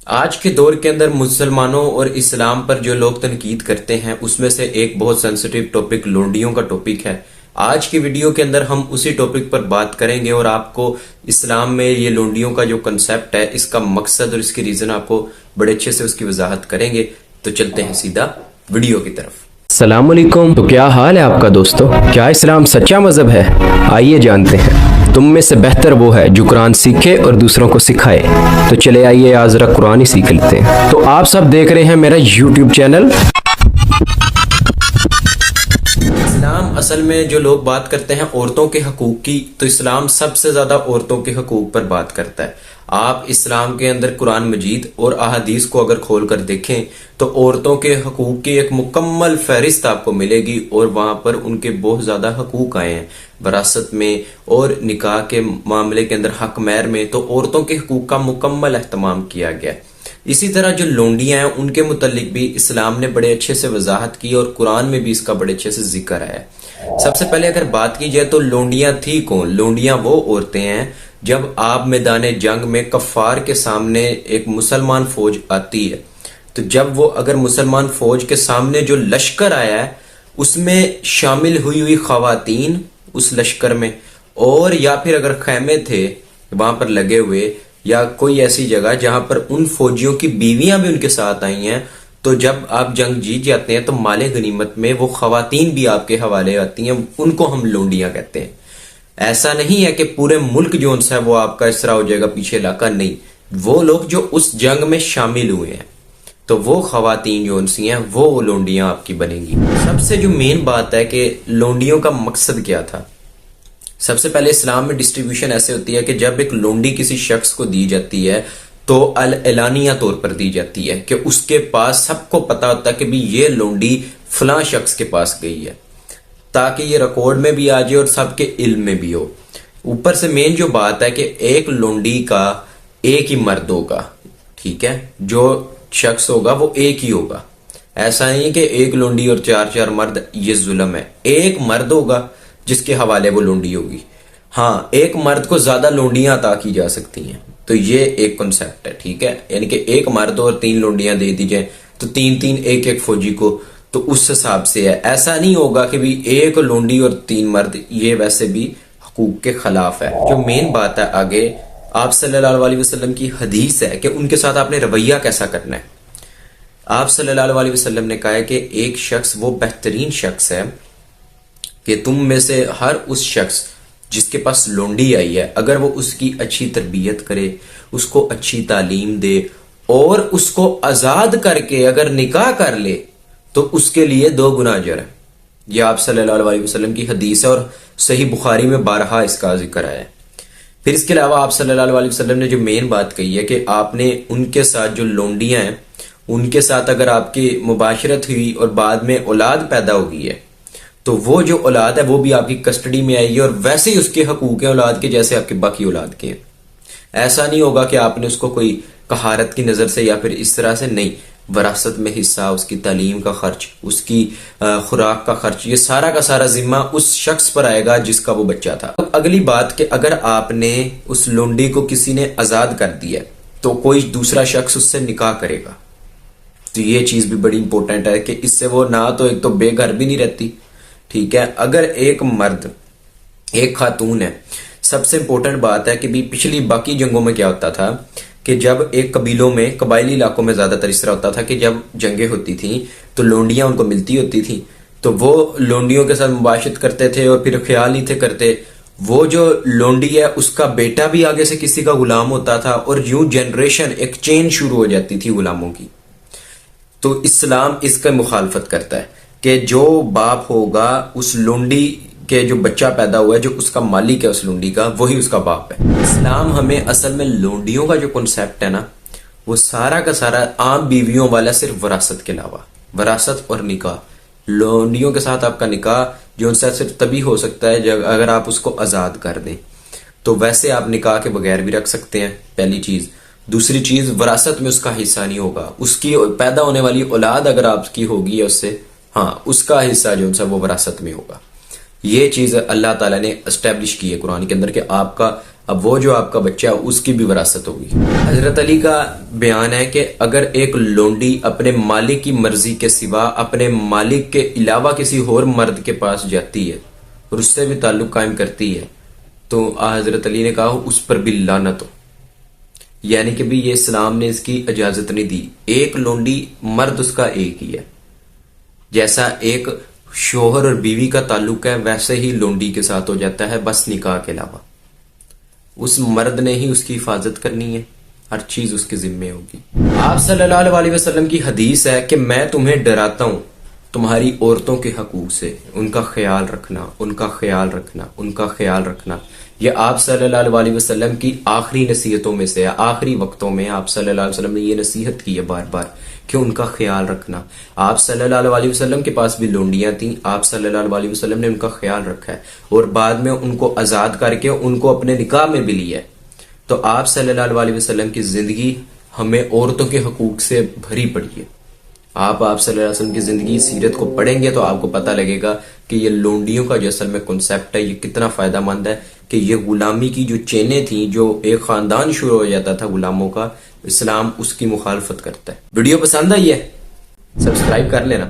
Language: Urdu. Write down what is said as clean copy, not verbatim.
آج کے دور کے اندر مسلمانوں اور اسلام پر جو لوگ تنقید کرتے ہیں اس میں سے ایک بہت سینسٹیو ٹاپک لونڈیوں کا ٹاپک ہے۔ آج کی ویڈیو کے اندر ہم اسی ٹاپک پر بات کریں گے اور آپ کو اسلام میں یہ لونڈیوں کا جو کنسیپٹ ہے، اس کا مقصد اور اس کی ریزن آپ کو بڑے اچھے سے اس کی وضاحت کریں گے۔ تو چلتے ہیں سیدھا ویڈیو کی طرف۔ السلام علیکم، تو کیا حال ہے آپ کا دوستو؟ کیا اسلام سچا مذہب ہے؟ آئیے جانتے ہیں۔ تم میں سے بہتر وہ ہے جو قرآن سیکھے اور دوسروں کو سکھائے۔ تو چلے آئیے آج ذرا قرآن ہی سیکھ لیتے ہیں۔ تو آپ سب دیکھ رہے ہیں میرا یوٹیوب چینل۔ اسلام اصل میں جو لوگ بات کرتے ہیں عورتوں کے حقوق کی، تو اسلام سب سے زیادہ عورتوں کے حقوق پر بات کرتا ہے۔ آپ اسلام کے اندر قرآن مجید اور احادیث کو اگر کھول کر دیکھیں تو عورتوں کے حقوق کی ایک مکمل فہرست آپ کو ملے گی، اور وہاں پر ان کے بہت زیادہ حقوق آئے ہیں وراثت میں اور نکاح کے معاملے کے اندر حق مہر میں، تو عورتوں کے حقوق کا مکمل اہتمام کیا گیا ہے۔ اسی طرح جو لونڈیاں ہیں ان کے متعلق بھی اسلام نے بڑے اچھے سے وضاحت کی اور قرآن میں بھی اس کا بڑے اچھے سے ذکر ہے۔ سب سے پہلے اگر بات کی جائے تو لونڈیاں تھی کون؟ لونڈیاں وہ عورتیں ہیں جب آپ میدان جنگ میں کفار کے سامنے ایک مسلمان فوج آتی ہے، تو جب وہ اگر مسلمان فوج کے سامنے جو لشکر آیا ہے اس میں شامل ہوئی خواتین اس لشکر میں، اور یا پھر اگر خیمے تھے وہاں پر لگے ہوئے یا کوئی ایسی جگہ جہاں پر ان فوجیوں کی بیویاں بھی ان کے ساتھ آئی ہیں، تو جب آپ جنگ جیت جاتے ہیں تو مال غنیمت میں وہ خواتین بھی آپ کے حوالے آتی ہیں، ان کو ہم لونڈیاں کہتے ہیں۔ ایسا نہیں ہے کہ پورے ملک جو ان سے ہے وہ آپ کا اس طرح ہو جائے گا پیچھے علاقہ، نہیں، وہ لوگ جو اس جنگ میں شامل ہوئے ہیں تو وہ خواتین جو ان سی ہیں وہ لونڈیاں آپ کی بنیں گی۔ سب سے جو مین بات ہے کہ لونڈیوں کا مقصد کیا تھا، سب سے پہلے اسلام میں ڈسٹریبیوشن ایسے ہوتی ہے کہ جب ایک لونڈی کسی شخص کو دی جاتی ہے تو اعلانیہ طور پر دی جاتی ہے کہ اس کے پاس سب کو پتا ہوتا ہے کہ بھی یہ لونڈی فلاں شخص کے پاس گئی ہے، تاکہ یہ ریکارڈ میں بھی آ جائے اور سب کے علم میں بھی ہو۔ اوپر سے مین جو بات ہے کہ ایک لونڈی کا ایک ہی مرد ہوگا، ٹھیک ہے، جو شخص ہوگا وہ ایک ہی ہوگا۔ ایسا نہیں کہ ایک لونڈی اور چار چار مرد، یہ ظلم ہے۔ ایک مرد ہوگا جس کے حوالے وہ لونڈی ہوگی۔ ہاں، ایک مرد کو زیادہ لونڈیاں عطا کی جا سکتی ہیں، تو یہ ایک کنسیپٹ ہے، ٹھیک ہے، یعنی کہ ایک مرد اور 3 لونڈیاں دے دی جائیں تو 3 ایک فوجی کو، تو اس حساب سے ہے۔ ایسا نہیں ہوگا کہ بھی ایک لونڈی اور 3 مرد، یہ ویسے بھی حقوق کے خلاف ہے۔ جو مین بات ہے آگے آپ صلی اللہ علیہ وسلم کی حدیث ہے کہ ان کے ساتھ آپ نے رویہ کیسا کرنا ہے۔ آپ صلی اللہ علیہ وسلم نے کہا ہے کہ ایک شخص وہ بہترین شخص ہے کہ تم میں سے ہر اس شخص جس کے پاس لونڈی آئی ہے، اگر وہ اس کی اچھی تربیت کرے، اس کو اچھی تعلیم دے اور اس کو آزاد کر کے اگر نکاح کر لے تو اس کے لیے 2 گنا اجر ہے۔ یہ آپ صلی اللہ علیہ وسلم کی حدیث ہے اور صحیح بخاری میں بارہا اس کا ذکر ہے۔ پھر اس کے علاوہ آپ صلی اللہ علیہ وسلم نے جو مین بات کہی ہے کہ آپ نے ان کے ساتھ جو لونڈیاں ہیں ان کے ساتھ اگر آپ کی مباشرت ہوئی اور بعد میں اولاد پیدا ہو گئی ہے تو وہ جو اولاد ہے وہ بھی آپ کی کسٹڈی میں آئے گی، اور ویسے ہی اس کے حقوق ہیں اولاد کے جیسے آپ کے باقی اولاد کے ہیں۔ ایسا نہیں ہوگا کہ آپ نے اس کو کوئی قہارت کی نظر سے یا پھر اس طرح سے، نہیں، وراثت میں حصہ، اس کی تعلیم کا خرچ، اس کی خوراک کا خرچ، یہ سارا کا سارا ذمہ اس شخص پر آئے گا جس کا وہ بچہ تھا۔ اب اگلی بات کہ اگر آپ نے اس لونڈی کو کسی نے آزاد کر دیا تو کوئی دوسرا شخص اس سے نکاح کرے گا، تو یہ چیز بھی بڑی امپورٹنٹ ہے کہ اس سے وہ نہ تو ایک تو بے گھر بھی نہیں رہتی، ٹھیک ہے۔ اگر ایک مرد ایک خاتون ہے، سب سے امپورٹنٹ بات ہے کہ بھی پچھلی باقی جنگوں میں کیا ہوتا تھا کہ جب ایک قبیلوں میں، قبائلی علاقوں میں زیادہ تر اس طرح ہوتا تھا کہ جب جنگیں ہوتی تھیں تو لونڈیاں ان کو ملتی ہوتی تھیں، تو وہ لونڈیوں کے ساتھ مباشرت کرتے تھے اور پھر خیال نہیں تھے کرتے، وہ جو لونڈی ہے اس کا بیٹا بھی آگے سے کسی کا غلام ہوتا تھا، اور یوں جنریشن ایک چین شروع ہو جاتی تھی غلاموں کی۔ تو اسلام اس کا مخالفت کرتا ہے کہ جو باپ ہوگا اس لونڈی کے جو بچہ پیدا ہوا ہے، جو اس کا مالک ہے اس لونڈی کا، وہی اس کا باپ ہے۔ اسلام ہمیں اصل میں لونڈیوں کا جو کنسیپٹ ہے نا، وہ سارا کا سارا عام بیویوں والا صرف وراثت کے علاوہ، وراثت اور نکاح، لونڈیوں کے ساتھ آپ کا نکاح جو ان سے صرف تبھی ہو سکتا ہے اگر آپ اس کو آزاد کر دیں، تو ویسے آپ نکاح کے بغیر بھی رکھ سکتے ہیں، پہلی چیز۔ دوسری چیز، وراثت میں اس کا حصہ نہیں ہوگا، اس کی پیدا ہونے والی اولاد اگر آپ کی ہوگی اس سے، ہاں، اس کا حصہ جو ان سے وہ وراثت میں ہوگا۔ یہ چیز اللہ تعالیٰ نے اسٹیبلش کی ہے قرآن کے اندر کہ آپ کا اب وہ جو آپ کا بچہ ہے اس کی بھی وراثت ہوگی۔ حضرت علی کا بیان ہے کہ اگر ایک لونڈی اپنے مالک کی مرضی کے سوا اپنے مالک کے علاوہ کسی اور مرد کے پاس جاتی ہے اور اس سے بھی تعلق قائم کرتی ہے تو حضرت علی نے کہا اس پر بھی لعنت ہو، یعنی کہ بھی یہ اسلام نے اس کی اجازت نہیں دی۔ ایک لونڈی مرد اس کا ایک ہی ہے، جیسا ایک شوہر اور بیوی کا تعلق ہے ویسے ہی لونڈی کے ساتھ ہو جاتا ہے، بس نکاح کے علاوہ۔ اس مرد نے ہی اس کی حفاظت کرنی ہے، ہر چیز اس کے ذمے ہوگی۔ آپ صلی اللہ علیہ وسلم کی حدیث ہے کہ میں تمہیں ڈراتا ہوں تمہاری عورتوں کے حقوق سے، ان کا خیال رکھنا، ان کا خیال رکھنا، ان کا خیال رکھنا۔ یہ آپ صلی اللہ علیہ وسلم کی آخری نصیحتوں میں سے ہے، آخری وقتوں میں آپ صلی اللہ علیہ وسلم نے یہ نصیحت کی ہے بار بار کہ ان کا خیال رکھنا۔ آپ صلی اللہ علیہ وسلم کے پاس بھی لونڈیاں تھیں، آپ صلی اللہ علیہ وسلم نے ان کا خیال رکھا ہے اور بعد میں ان کو آزاد کر کے ان کو اپنے نکاح میں بھی لیا ہے۔ تو آپ صلی اللہ علیہ وسلم کی زندگی ہمیں عورتوں کے حقوق سے بھری پڑی ہے۔ آپ صلی اللہ علیہ وسلم کی زندگی سیرت کو پڑھیں گے تو آپ کو پتہ لگے گا کہ یہ لونڈیوں کا جو اصل میں کنسیپٹ ہے یہ کتنا فائدہ مند ہے، کہ یہ غلامی کی جو چینیں تھیں، جو ایک خاندان شروع ہو جاتا تھا غلاموں کا، اسلام اس کی مخالفت کرتا ہے۔ ویڈیو پسند آئی ہے؟ سبسکرائب کر لینا۔